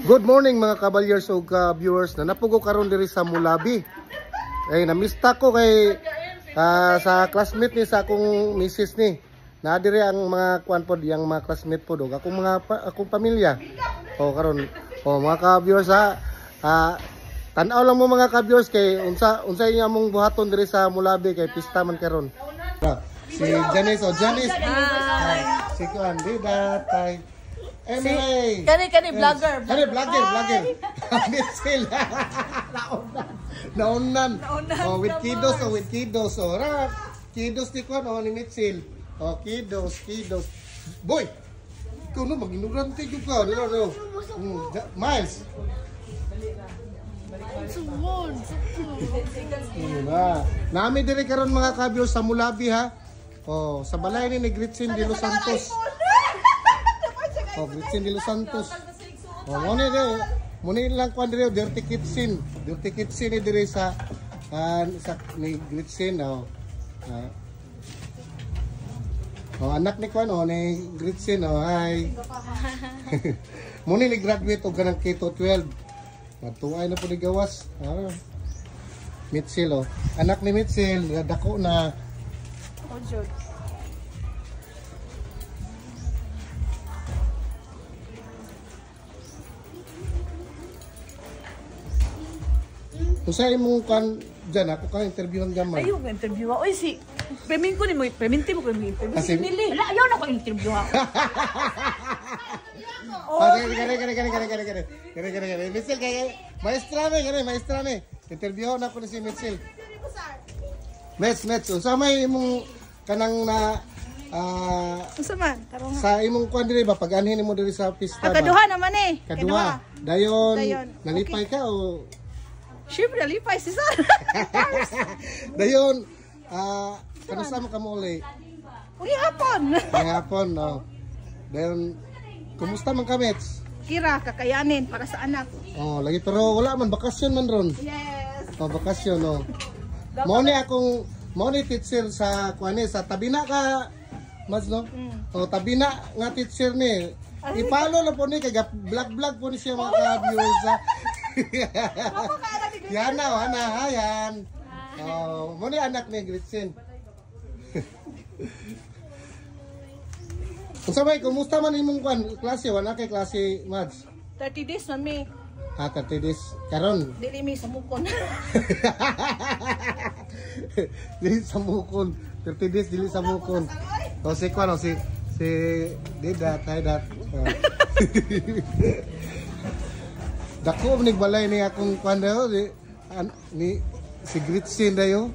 Good morning mga kabalyers o viewers na napugo karon diri sa Mulabi. Ay namista ko kay sa classmate ni sa akong misis ni. Na diri ang mga kuan pod, yang mga classmate pod og akong pamilya. O karon mga ka-viewers tan-aw lang mo mga ka-viewers kay unsa inya mong buhaton diri sa Mulabi kay pista man karon. Si Janice Janice. Si kuan di datay. Anyway, kani vlogger. Vlogger. Mitchell. Naunan. Oh, with kiddos. Oh, ra. Kiddos ni kon ni Mitchell. Oh, kiddos. Boy. Kuno mag-ignorante jud ka, dilo. Miles. Nami diri karon mga kabyo sa Mulabi ha. Oh, sa balay ni Gritsin de Los Santos. Oh, Gritsin de Los Santos. Oh, muna lang kuan diri Dirty Kitchen ni diri sa ni Gritsin oh. Oh, anak ni kuan ni Gritsin oh, hi. Muna ni graduate og kanang K-12. Matuay na po ni gawas. Mitchell oh. Anak ni Mitchell dako na. Oh, Jod. Kung sa imong kan dyan, ako kang interviewan gamay. Ayaw nga interview ako. Oy, si Pemin ko ni mo. Peminti mo kami. Kasi Mili. Wala, ayaw na ko interview ako. Gani. Mitchell, kaya maestra me. Interview na ko ni si Mitchell. Mets. Unsa may imong kanang na Unsa man? Tarong sa imong kuan diri ba pag-anhin mo diri sa pista ba? Kaduha naman eh. Kaduha. Dayon. Nalipay ka o Siyempre, nalipay si Sar. dayon, kanusama ka mo uli? Hapon, no. Dayon, kumusta man ka, Mets? Kira, kakayanin para sa anak. Oh, lagi pero wala man, bakasyon man ron. Yes. Oh, bakasyon, no. Mo ni teacher sa kuane sa Tabina ka, Mas, no? Oh, Tabina nga teacher ni. Ipalo lang po ni, kaya vlog po ni siya mga ka-viewers. Yan. Oh, mo ni anak ni Gritsin. Sabay, kumusta man imong kwan klase? Wala kay klase, Mads? 30 days man mi. 30 days. Karon? Dili mi sa mukon. Dili sa mukon. 30 days dili sa mukon. O si kwan, si Didat, Didat. Dako ning balay ni akong kwan dayo ni si Gritsin dayo.